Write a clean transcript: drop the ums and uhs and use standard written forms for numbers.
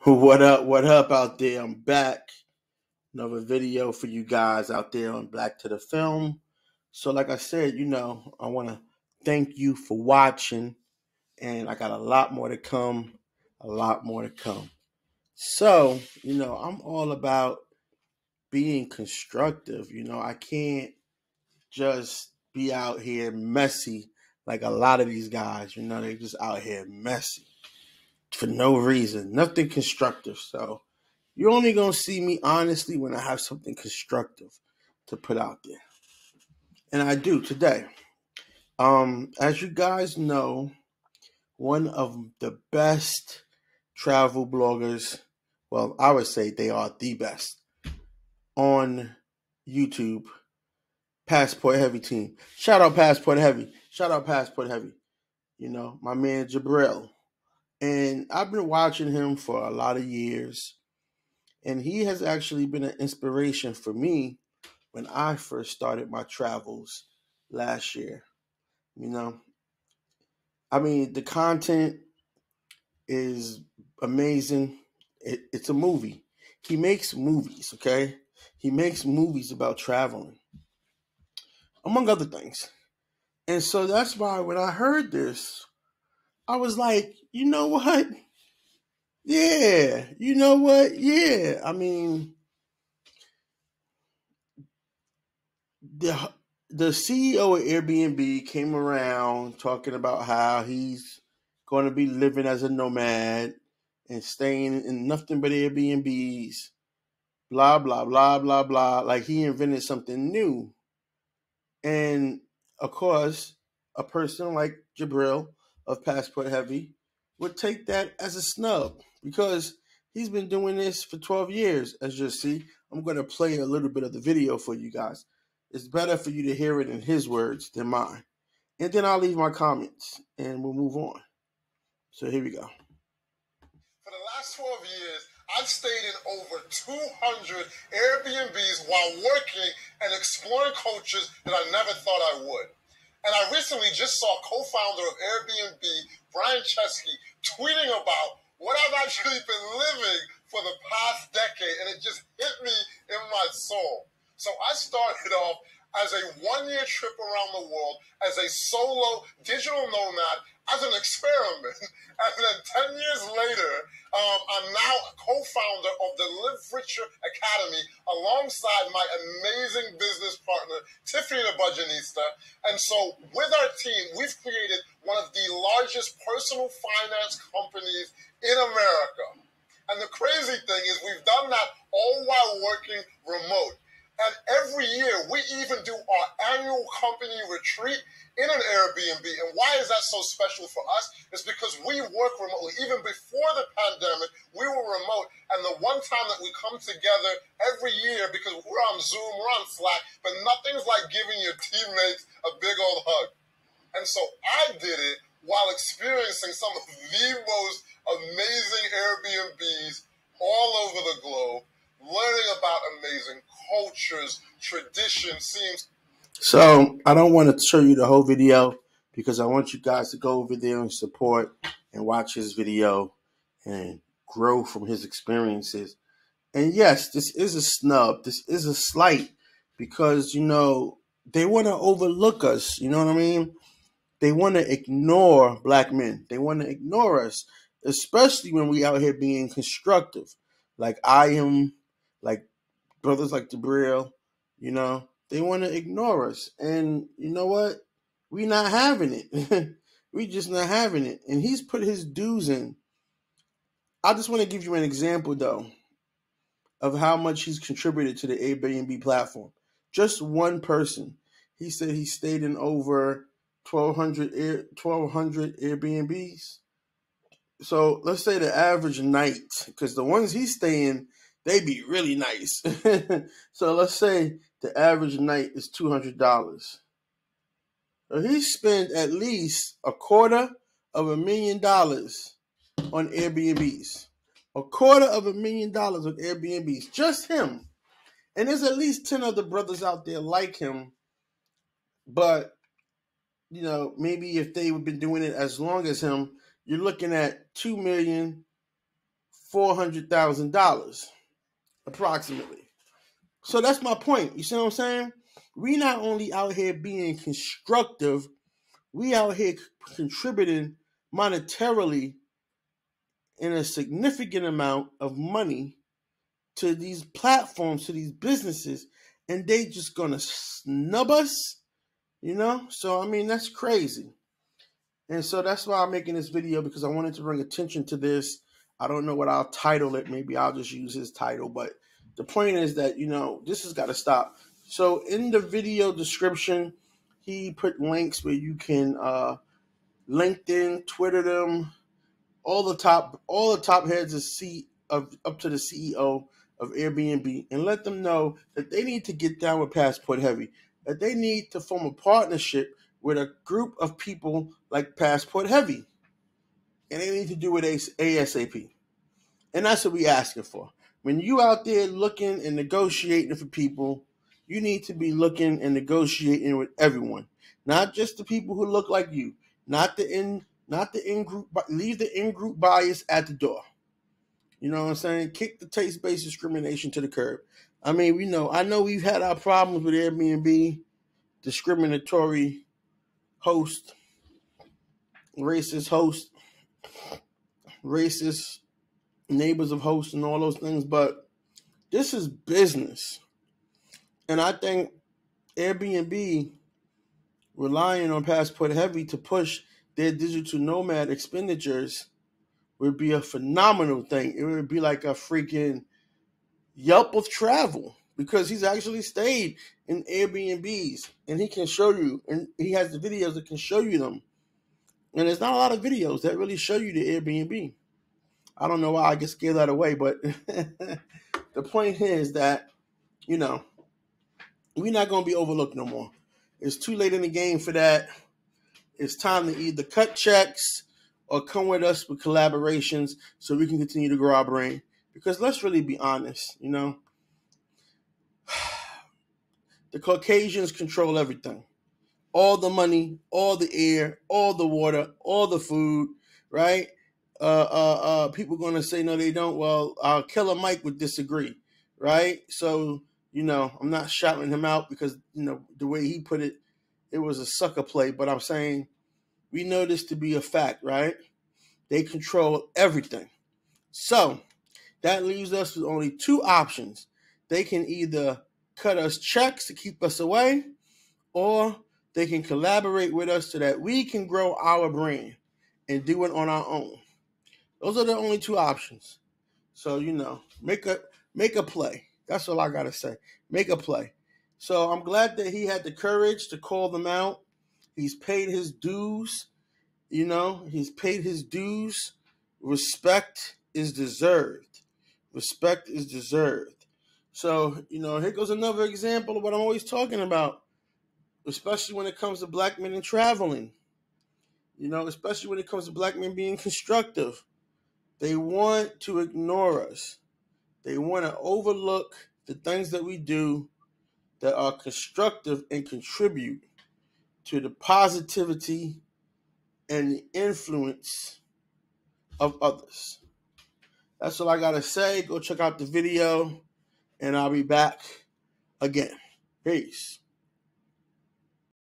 What up? What up out there? I'm back. Another video for you guys out there on Black to the Film. So, like I said, I want to thank you for watching, and I got a lot more to come. A lot more to come. So, I'm all about being constructive. I can't just be out here messy like a lot of these guys. They're just out here messy for no reason, nothing constructive. So, you're only going to see me honestly when I have something constructive to put out there. And I do today. As you guys know, one of the best travel bloggers, well, I would say they are the best on YouTube, Passport Heavy team. Shout out Passport Heavy. Shout out Passport Heavy. My man Jabril. And I've been watching him for a lot of years. And he has actually been an inspiration for me when I first started my travels last year. The content is amazing. It's a movie. He makes movies, okay? He makes movies about traveling, among other things. And so that's why when I heard this, I was like, you know what? Yeah, you know what? Yeah. The CEO of Airbnb came around talking about how he's going to be living as a nomad and staying in nothing but Airbnbs, blah, blah, blah, blah, blah. Like he invented something new. And of course, a person like Jabril of Passport Heavy would take that as a snub because he's been doing this for 12 years, as you'll see. I'm going to play a little bit of the video for you guys. It's better for you to hear it in his words than mine. And then I'll leave my comments and we'll move on. So here we go. For the last 12 years, I've stayed in over 200 Airbnbs while working and exploring cultures that I never thought I would. And I recently just saw co-founder of Airbnb, Brian Chesky, tweeting about what I've actually been living for the past decade, and it just hit me in my soul. So I started off as a one-year trip around the world as a solo digital nomad as an experiment. And then 10 years later, I'm now a co-founder of the Live Richer Academy alongside my amazing business partner, Tiffany the Budgetnista. And so with our team, we've created one of the largest personal finance companies in America. And the crazy thing is we've done that all while working remote. And every year, we even do our annual company retreat in an Airbnb. And why is that so special for us? It's because we work remotely. Even before the pandemic, we were remote. And the one time that we come together every year, because we're on Zoom, we're on Slack, but nothing's like giving your teammates a big old hug. And so I did it while experiencing some of the most amazing Airbnbs all over the globe, learning about amazing cultures, traditions, seems. So I don't want to show you the whole video because I want you guys to go over there and support and watch his video and grow from his experiences. And yes, this is a snub. This is a slight because, they want to overlook us. You know what I mean? They want to ignore black men. They want to ignore us, especially when we out here being constructive. Like I am, like brothers like Jabril, they want to ignore us. And you know what? We not having it. We just not having it. And he's put his dues in. I just want to give you an example, though, of how much he's contributed to the Airbnb platform. Just one person. He said he stayed in over 1,200 Airbnbs. So let's say the average night, because the ones he's staying, they be really nice. So let's say the average night is $200. So he spent at least $250,000 on Airbnbs. $250,000 on Airbnbs. Just him. And there's at least 10 other brothers out there like him. But, maybe if they have been doing it as long as him, you're looking at 2 million, $400,000 approximately. So that's my point. You see what I'm saying? We not only out here being constructive, we out here contributing monetarily in a significant amount of money to these platforms, to these businesses, and they just gonna snub us, So I mean, that's crazy. And so that's why I'm making this video, because I wanted to bring attention to this. I don't know what I'll title it. Maybe I'll just use his title. But the point is that, this has got to stop. So in the video description, he put links where you can LinkedIn, Twitter them, all the top heads up to the CEO of Airbnb, and let them know that they need to get down with Passport Heavy, that they need to form a partnership with a group of people like Passport Heavy, and they need to do it ASAP. And that's what we asking for. When you out there looking and negotiating for people, you need to be looking and negotiating with everyone, not just the people who look like you, not the in group. Leave the in group bias at the door. You know what I'm saying? Kick the taste-based discrimination to the curb. I mean, I know we've had our problems with Airbnb, discriminatory host, racist host, racist neighbors of hosts, and all those things, but this is business. And I think Airbnb relying on Passport Heavy to push their digital nomad expenditures would be a phenomenal thing. It would be like a freaking Yelp of travel, because he's actually stayed in Airbnbs and he can show you, and he has the videos that can show you them. And there's not a lot of videos that really show you the Airbnb. I don't know why I just gave that away, but the point is that, we're not going to be overlooked no more. It's too late in the game for that. It's time to either cut checks or come with us with collaborations so we can continue to grow our brand. Because let's really be honest, the Caucasians control everything. All the money, all the air, all the water, all the food, right? People going to say, no, they don't. Well, Killer Mike would disagree, right? So, I'm not shouting him out because, the way he put it, it was a sucker play. But I'm saying we know this to be a fact, right? They control everything. So that leaves us with only two options. They can either cut us checks to keep us away, or they can collaborate with us so that we can grow our brand and do it on our own. Those are the only two options. So, make a play. That's all I got to say. Make a play. So I'm glad that he had the courage to call them out. He's paid his dues. He's paid his dues. Respect is deserved. Respect is deserved. So, here goes another example of what I'm always talking about, especially when it comes to black men and traveling. Especially when it comes to black men being constructive. They want to ignore us. They want to overlook the things that we do that are constructive and contribute to the positivity and the influence of others. That's all I got to say. Go check out the video, and I'll be back again. Peace.